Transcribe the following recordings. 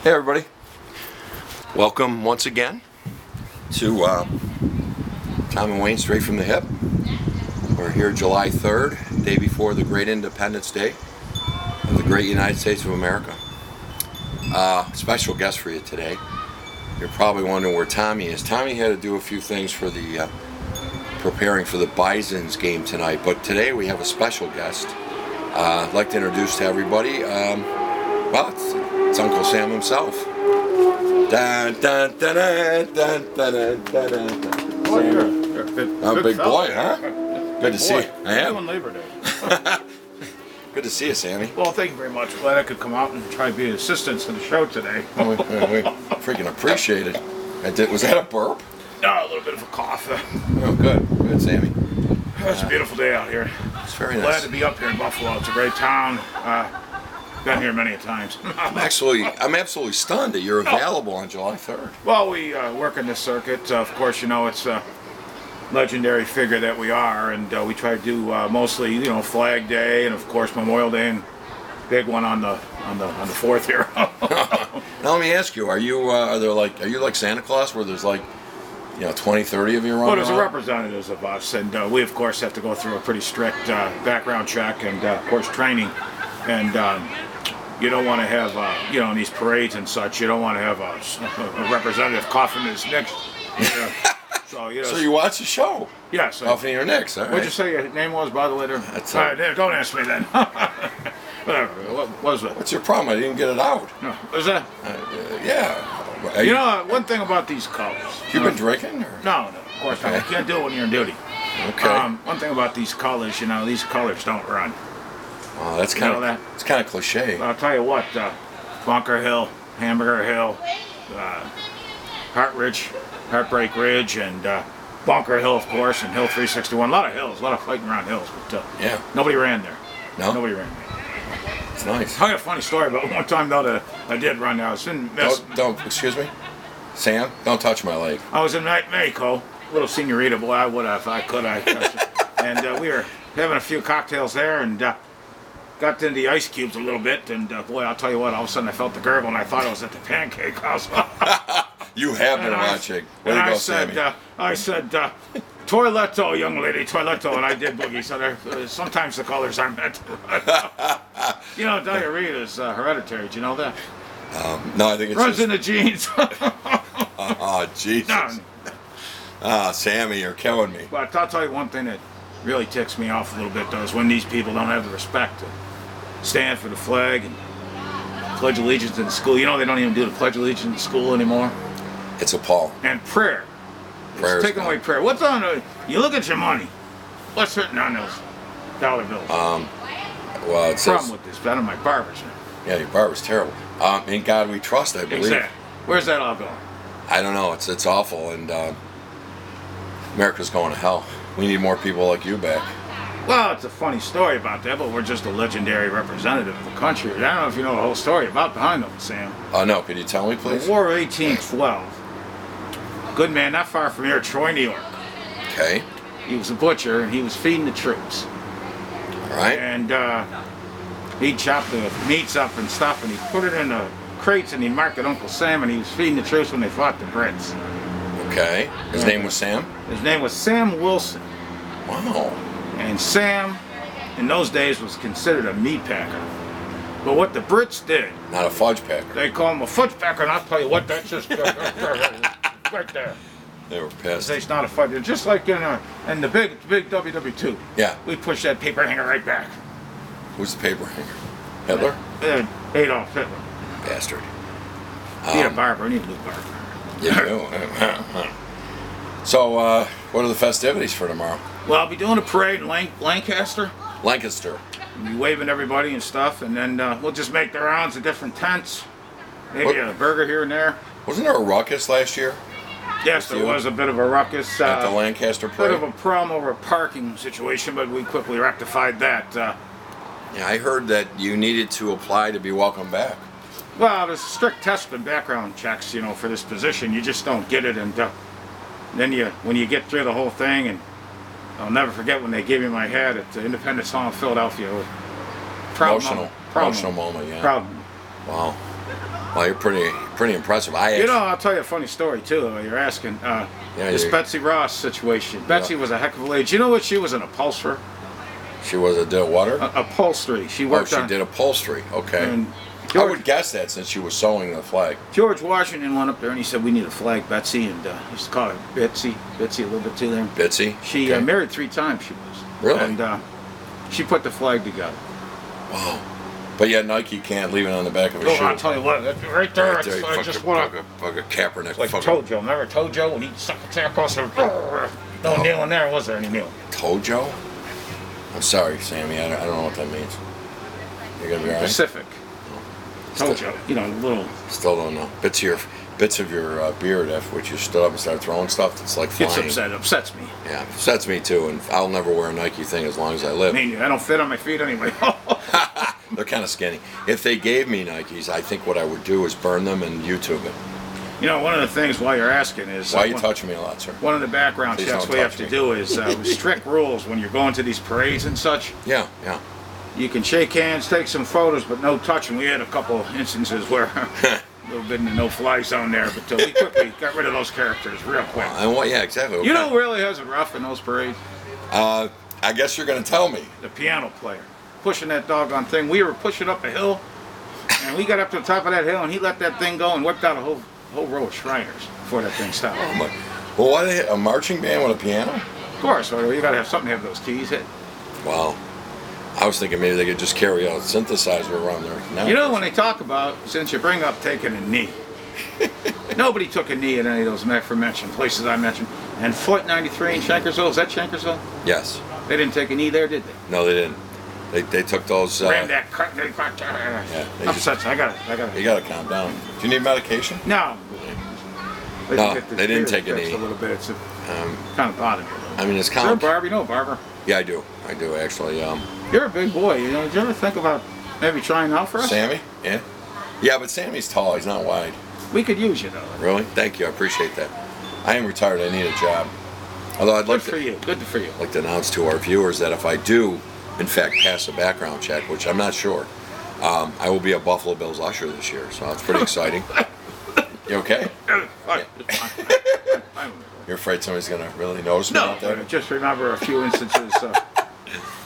Hey everybody, welcome once again to Tom and Wayne Straight from the Hip. We're here July 3rd, day before the great Independence Day of the great United States of America. Special guest for you today. You're probably wondering where Tommy is. Tommy had to do a few things for the preparing for the Bison's game tonight, but today we have a special guest. I'd like to introduce to everybody, well, it's Uncle Sam himself. Dun, dun, dun, dun, dun, dun, dun, dun, dun. Oh, you're a good Big fella. boy, huh? Good to see you. I am. On Labor Day. Good to see you, Sammy. Well, thank you very much. Glad I could come out and try to be an assistant in the show today. We freaking appreciate it. Was that a burp? A little bit of a cough. Oh, good. Good, Sammy. It's a beautiful day out here. It's very Glad nice. to be up here in Buffalo. It's a great town. Been here many a times. I'm absolutely stunned that you're available on July 3rd. Well, we work in this circuit. Of course, you know, it's a legendary figure that we are, and we try to do mostly, you know, Flag Day and of course Memorial Day, and big one on the 4th here. Now let me ask you: are you like Santa Claus, where there's like, 20, 30 of you running? Well, there's around? representatives of us, and we of course have to go through a pretty strict background check and of course training, and you don't want to have in these parades and such, you don't want to have a representative coughing his neck. So you watch the show? Yeah. So Coughing your necks. All right. what'd you say your name was, by the way? There? That's All right, don't ask me then. Whatever. What was it? What's your problem? I didn't get it out. No. What was that? Yeah. You know, one thing about these colors. You been drinking? Or? No, of course not. Okay. You can't do it when you're on duty. Okay. One thing about these colors, these colors don't run. Oh, that's know that? It's kind of cliche. I'll tell you what, Bunker Hill, Hamburger Hill, Heartbreak Ridge, and Bunker Hill, of course, and Hill 361. A lot of hills, a lot of fighting around hills, but Yeah. nobody ran there. No? Nobody ran there. It's nice. I'll tell you a funny story about one time, though, that I did run there. I was in Excuse me? Sam, don't touch my leg. Mexico, little senorita boy, I would have if I could. And we were having a few cocktails there, and got into the ice cubes a little bit, and boy, I'll tell you what, all of a sudden I felt the gurgle, and I thought I was at the Pancake House. You have been watching. Way to go, Sammy. I said, toiletto, young lady, toiletto, and I did boogie. So sometimes the colors aren't meant to run. Diarrhea is hereditary. Do you know that? No, I think it's Runs just... in the genes. Oh, Jesus. No, Sammy, you're killing me. but I'll tell you one thing that really ticks me off a little bit, though, is when these people don't have the respect to stand for the flag and pledge allegiance in school. You know, they don't even do the pledge allegiance in school anymore. It's appalling. And prayer. Prayer's It's taking gone. away prayer. What's on the... You look at your money. What's written on those dollar bills? Well, it Problem says... with this, better my barber's. Yeah, your barber's terrible. In God we trust, I believe. Exactly. Where's that all going? I don't know. It's awful, and America's going to hell. We need more people like you back. Well, it's a funny story about that, but we're just a legendary representative of the country. I don't know if you know the whole story behind them, Sam. No, could you tell me, please? The War of 1812. Good man, not far from here, Troy, New York. Okay. He was a butcher, and he was feeding the troops. All right. And he'd chop the meats up and stuff, and he'd put it in the crates, and he'd mark it Uncle Sam, and he was feeding the troops when they fought the Brits. Okay. His name was Sam? His name was Sam Wilson. Wow. And Sam, in those days, was considered a meat packer. But what the Brits did, Not a fudge packer. they call him a foot packer, and I'll tell you what, that's just right there. They were pissed. It's not a fight. It's just like in the big WW2. Yeah. We push that paper hanger right back. Who's the paper hanger? Hitler? Adolf Hitler. Bastard. Need a barber. Need a new barber. You do. So, what are the festivities for tomorrow? Well, I'll be doing a parade in Lancaster. Lancaster. We'll be waving everybody and stuff, and then we'll just make the rounds of different tents. Maybe What- a burger here and there. Wasn't there a ruckus last year Yes, there was a bit of a ruckus. at the Lancaster Bit parade? of a problem over a parking situation, but we quickly rectified that. Yeah, I heard that you needed to apply to be welcome back. Well, there's strict test and background checks, for this position. You just don't get it, and then when you get through the whole thing, and I'll never forget when they gave me my hat at the Independence Hall in Philadelphia. Proud Emotional moment. Proud moment, yeah. moment. Proud moment. Wow. Well, you're pretty impressive. I'll tell you a funny story too. You're asking this Betsy Ross situation. Betsy was a heck of a lady. Do you know what she was? An upholsterer. She was a did water. Upholstery. She worked she did upholstery. Okay. And I would guess that since she was sewing the flag. George Washington went up there and he said, "We need a flag, Betsy," and he used to call her Betsy a little bit too there. Betsy. She married 3 times. She was really, and she put the flag together. Wow. But yeah, Nike can't leave it on the back of his shoe. I'll tell you what, right there, Right there, I just want to... Fuck a Kaepernick. Like Tojo. Remember Tojo when he sucked the tail across her? No kneeling there, was there any kneeling? Tojo? I'm sorry, Sammy. I don't know what that means. You're gonna be all right? Pacific. Tojo. Little... Still don't know. Bits of your beard after which you stood up and started throwing stuff. It's like flying. Gets upset. Upsets me. Yeah, upsets me too. And I'll never wear a Nike thing as long as I live. I don't fit on my feet anyway. They're kind of skinny. If they gave me Nikes, I think what I would do is burn them and YouTube it. One of the things while you're asking is... Why are you touching me a lot, sir? One of the background checks we have to do is strict rules when you're going to these parades and such. Yeah. You can shake hands, take some photos, but no touching. We had a couple instances where a little bit in the no-fly zone there, but we quickly got rid of those characters real quick. Yeah, exactly. Okay. You know who really has it rough in those parades? I guess you're going to tell me. The piano player. Pushing that doggone thing. We were pushing up a hill, and we got up to the top of that hill, and he let that thing go and whipped out a whole row of Shriners before that thing stopped. Oh my! Well, why a marching band with a piano? Of course, you got to have something to have those keys hit. Wow. I was thinking maybe they could just carry out a synthesizer around there. Now, when they talk about, since you bring up taking a knee, nobody took a knee at any of those aforementioned places I mentioned. And Foot 93 in Shankersville, is that Shankersville? Yes. They didn't take a knee there, did they? No, they didn't. They took those. Ran that cut. I got it. You got to calm down. Do you need medication? No. No, they didn't take a knee. A little bit. It's kind of bothered me. I mean, it's kind of. Barb, you know Barbara? Yeah, I do actually. You're a big boy. Did you ever think about maybe trying out for us? Sammy? Yeah. Yeah, but Sammy's tall. He's not wide. We could use you though. Really? Thank you. I appreciate that. I am retired. I need a job. Although I'd like to. Good for you. I'd like to announce to our viewers that if I do, in fact, pass a background check, which I'm not sure, I will be a Buffalo Bills usher this year. So it's pretty exciting. You okay? You're afraid somebody's gonna really notice me out there? No, just remember a few instances.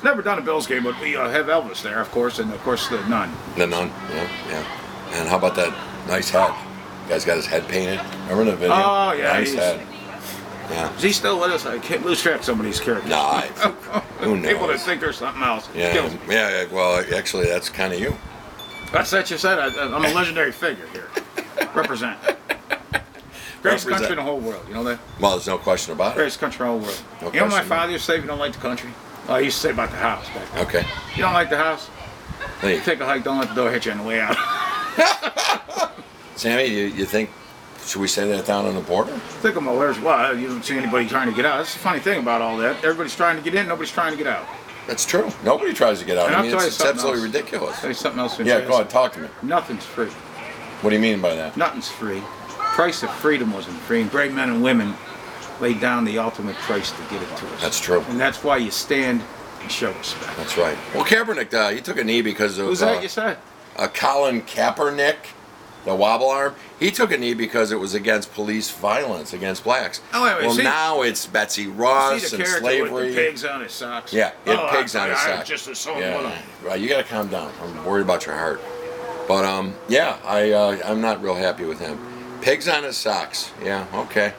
Never done a Bills game, but we have Elvis there, of course, and of course the nun. The nun, yeah. And how about that nice head? The guy's got his head painted. Remember the video? Oh yeah, nice head. Yeah. Is he still with us? I can't lose track of some of these characters. Nah, who knows? People that think there's something else. Yeah. Well, actually, that's kind of you. That's what you said. I'm a legendary figure here. Represent. Greatest country in the whole world. You know that? Well, there's no question about it. Greatest country in the whole world. No you know what my father used to say if you don't like the country? Well, I used to say about the house back then. Okay. You don't like the house? Hey. Take a hike, don't let the door hit you on the way out. Sammy, you think, should we say that down on the border? Think of there's why you don't see anybody trying to get out. That's the funny thing about all that. Everybody's trying to get in, nobody's trying to get out. That's true. Nobody tries to get out. And I mean, it's absolutely ridiculous. I'll tell you something else. Yeah, go ahead, talk to me. Nothing's free. What do you mean by that? Nothing's free. Price of freedom wasn't free. And brave men and women laid down the ultimate price to get it to us. That's true. And that's why you stand and show respect. That's right. Well, Kaepernick, he took a knee because of... Who's that you said? Colin Kaepernick, the wobble arm. He took a knee because it was against police violence against blacks. Oh, wait, well, now it's Betsy Ross and slavery. With the pigs on his socks. Yeah, he had pigs on his socks. Just as so right, you got to calm down. I'm worried about your heart. But I'm not real happy with him. Pigs on his socks. Yeah, okay.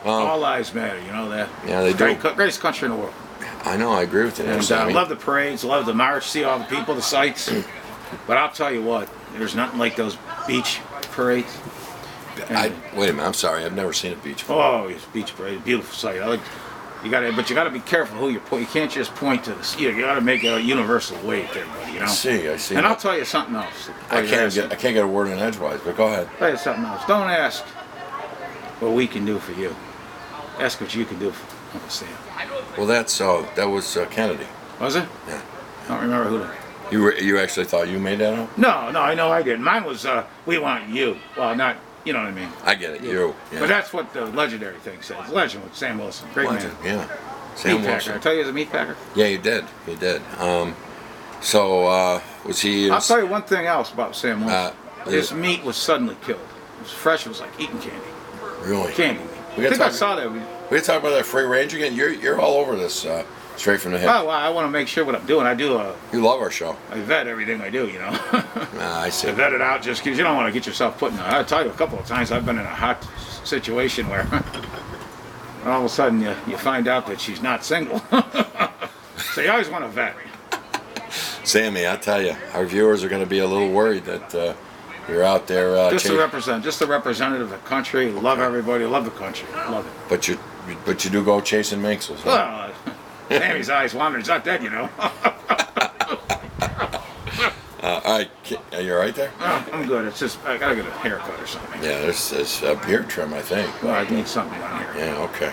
All lives matter, you know that. Yeah, they do. Greatest country in the world. I know, I agree with you. And I love the parades, love the march, see all the people, the sights. But I'll tell you what, there's nothing like those beach parades. Wait a minute, I'm sorry, I've never seen a beach parade. Oh, it's beach parade, beautiful sight. But you gotta be careful who you point. You can't just point to the. You gotta make a universal wave to everybody. You know. I see. And I'll tell you something else. I can't get a word in edgewise, but go ahead. I'll tell you something else. Don't ask what we can do for you. Ask what you can do for Uncle Sam. Well, that was Kennedy. Was it? Yeah. I don't remember who. You actually thought you made that up? No, I know I didn't. Mine was we want you. Well, not. You know what I mean? I get it. You. Yeah. But that's what the legendary thing says. Legend with Sam Wilson. Great man. Yeah. Sam Wilson. I tell you, he was a meat packer. Yeah, he did. Was he? I'll tell you one thing else about Sam Wilson. His meat was suddenly killed. It was fresh. It was like eating candy. Really? Candy meat. We I gotta think I talk- saw that. We gotta talk about that free range again. You're all over this straight from the hip. Well, I want to make sure what I'm doing. I You love our show. I vet everything I do, you know. I see. I vet it out just because you don't want to get yourself put in. I'll tell you a couple of times I've been in a hot situation where all of a sudden you find out that she's not single. So you always want to vet. Sammy, I tell you, our viewers are going to be a little worried that you're out there. Just the representative of the country. Love everybody. Love the country. Love it. But you do go chasing minxes. Huh? Well, Sammy's eyes wander. He's not dead, you know. All right, are you all right there? I'm good. It's just I gotta get a haircut or something. Yeah, there's a beard trim, I think. Well, I need something on here. Yeah, okay.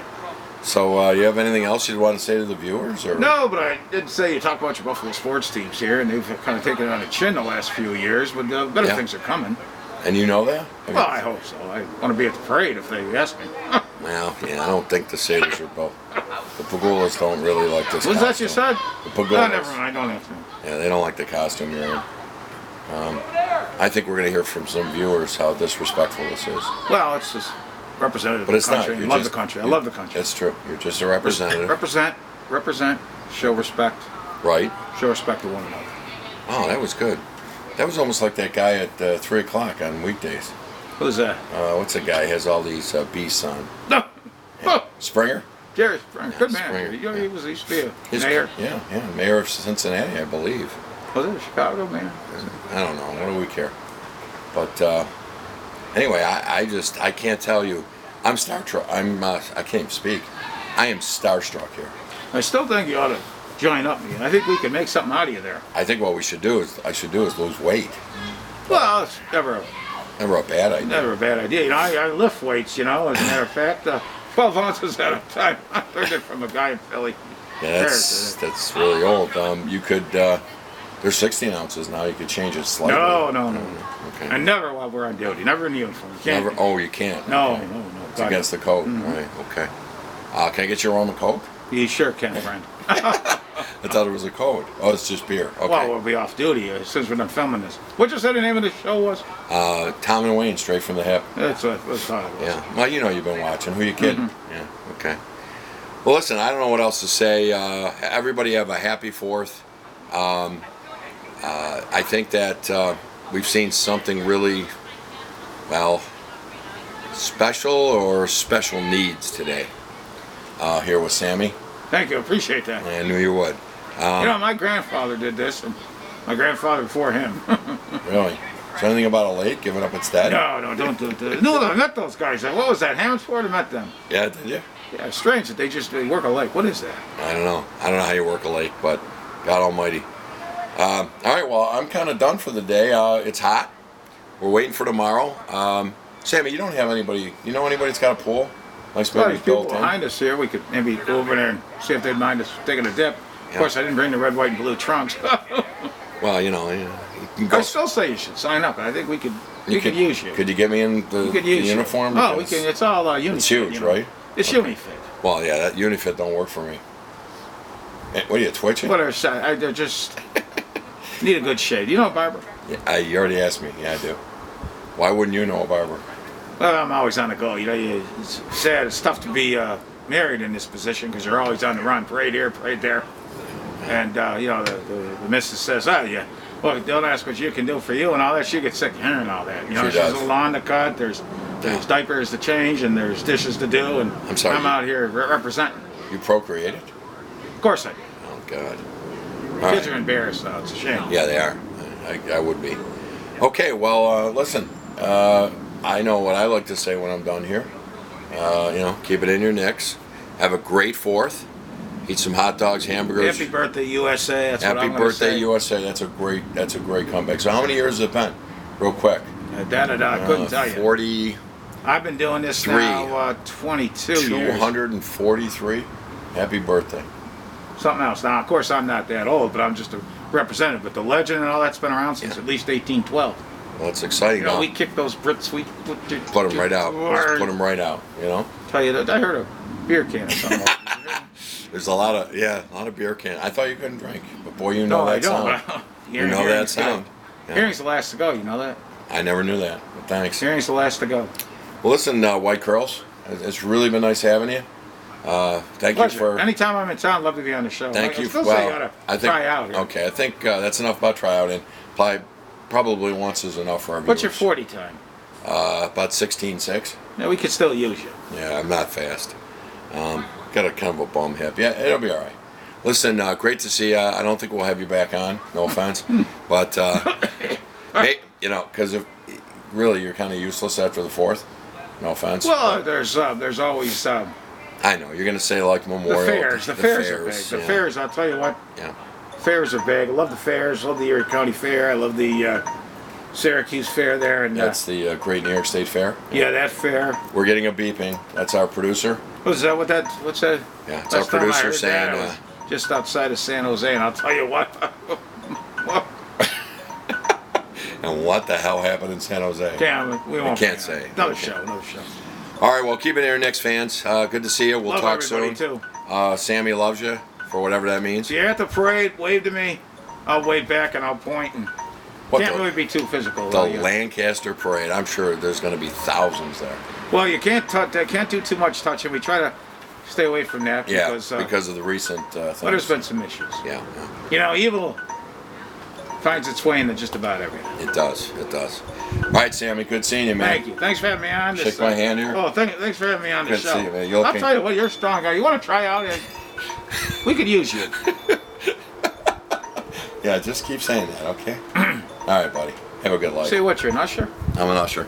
So, you have anything else you'd want to say to the viewers? Or? No, but I did say you talk about your Buffalo sports teams here, and they've kind of taken it on the chin the last few years, but better things are coming. And you know that? Well, I hope so. I want to be at the parade if they ask me. Well, yeah, I don't think the Satyrs are both. The Pagulas don't really like this What's costume. that you said? The Pagulas. Oh, never mind. I don't have to. Yeah, they don't like the costume you're in. I think we're going to hear from some viewers how disrespectful this is. Well, it's just representative But of it's the not. country. You're Love just- the country. I love the country. That's true. You're just a representative. Represent. Show respect. Right? Show respect to one another. Oh, that was good. That was almost like that guy at 3 o'clock on weekdays. Who's that? What's the guy who has all these beasts on? No. Oh, Springer? Jerry Springer. Good man. Springer, He yeah. used to be a His- mayor. Yeah, mayor of Cincinnati, I believe. Was it a Chicago mayor? I don't know. What do we care? But anyway, I can't tell you. I'm starstruck. I can't even speak. I am starstruck here. I still think you ought to join up me. I think we can make something out of you there. I think what I should do is lose weight. Well, it's never Never a bad idea. a bad idea. You know, I lift weights, you know, as a matter of fact. 12 ounces at a time. I learned it from a guy in Philly. Yeah, that's really old. You could. There's 16 ounces now. You could change it slightly. No. Okay. And never while we're on duty. Never in uniform. You can't. Never. Oh, you can't. No, Okay. no. It's against the code. Right. Okay. Can I get your Roman Coke? You sure can, friend. I thought it was a code. Oh, it's just beer. Okay. Well, we'll be off duty since we're done filming this. What you say the name of the show was? Tom and Wayne, straight from the hip. That's what I thought it was. Yeah. Well, you know you've been watching. Who you kidding? Yeah. Okay. Well, listen, I don't know what else to say. Everybody have a happy 4th. I think that we've seen something really, well, special or special needs today here with Sammy. Thank you. Appreciate that. I knew you would. You know, my grandfather did this, and my grandfather before him. Really? Is there anything about a lake giving up its dead? No, don't do it. No, I met those guys. What was that? Hammondsport? I met them. Yeah, did you? Yeah, it's strange that they work a lake. What is that? I don't know. I don't know how you work a lake, but God Almighty. All right, well, I'm kind of done for the day. It's hot. We're waiting for tomorrow. Sammy, you don't have anybody. You know anybody that's got a pool? Nice, Well, maybe there's people built in. behind us here. We could maybe go over there and see if they'd mind us taking a dip. Of course, I didn't bring the red, white, and blue trunks. Well, you can go. I still say you should sign up. I think we could use you. Could you get me in the We could use uniform? You. Oh, we Because can. It's all Unifit. It's huge, you know. right? It's Unifit. Well, yeah, that Unifit don't work for me. What are you, twitching? Whatever. I just need a good shave. You know a barber? Yeah, you already asked me. Yeah, I do. Why wouldn't you know a barber? Well, I'm always on the go. You know, it's sad. It's tough to be married in this position because you're always on the run. Parade here, parade there. And, you know, the missus says, oh, yeah, well, don't ask what you can do for you and all that. She gets sick of hearing all that. You know, She does. there's a lawn to cut, there's diapers to change, and there's dishes to do. And I'm sorry, I'm out here representing. You procreated? Of course I do. Oh, God. Kids are embarrassed now. It's a shame. Yeah, they are. I would be. Okay, well, listen. I know what I like to say when I'm done here. Keep it in your nicks. Have a great 4th. Eat some hot dogs, hamburgers. Happy birthday, USA. That's what Happy I'm gonna birthday, say. USA. That's a great comeback. So how many years has it been? Real quick. I couldn't tell you. 40, I've been doing this 3. now 22 years. 243. Happy birthday. Something else. Now, of course, I'm not that old, but I'm just a representative. But the legend and all that's been around since at least 1812. Well, it's exciting. You know, huh? we kicked those Brits. We Put them right out. Just put them right out, Tell you that I heard a beer can or something. There's a lot of beer can. I thought you couldn't drink, but boy, you know No, I that sound. don't. You know that sound. Yeah. Hearing's the last to go. You know that? I never knew that. But thanks. Experienced the last to go. Well, listen, White Curls, it's really been nice having you. Thank Pleasure. you for. Anytime I'm in town, love to be on the show. Thank you. Still say you Well, gotta I think. try out here. Okay, I think that's enough about tryout. And probably once is enough for our What's your viewers. 40 time? About 16.6. Yeah, we could still use you. Yeah, I'm not fast. Got a kind of a bum hip. Yeah, it'll be all right. Listen, great to see you. I don't think we'll have you back on. No offense, but hey, because if really you're kind of useless after the 4th. No offense. Well, there's always the I know you're gonna say like Memorial. fairs. The fairs are big. The yeah. fairs, I'll tell you what. Yeah. Fairs are big. I love the fairs. Love the Erie County Fair. I love the Syracuse Fair there. And That's the Great New York State Fair. yeah, that fair. We're getting a beeping. That's our producer. What's that? What's that? Yeah, it's our Last time I producer heard saying. that, I was just outside of San Jose, and I'll tell you what. And what the hell happened in San Jose? Damn, we won't. can't say. Another Okay. show. Another show. All right, well, keep it here, Knicks fans. Good to see you. We'll Love talk everybody, soon. too. Sammy loves you for whatever that means. So you're at the parade. Wave to me. I'll wave back and I'll point. And What can't the- really be too physical. The though, you- Lancaster Parade. I'm sure there's going to be thousands there. Well, you can't can't do too much touching. We try to stay away from that Yeah, because of the recent things. well, there's been some issues. Yeah, Evil finds its way into just about everything. it does. It does. All right, Sammy. Good seeing you, man. Thank you. Thanks for having me on. Shake my hand here. Oh, thanks for having me on the Good to show. see you, man. You I'll okay? tell you what, you're a strong guy. You want to try out? We could use you. Yeah, just keep saying that, okay? All right, buddy. Have a good life. Say what, you're an usher? I'm an usher.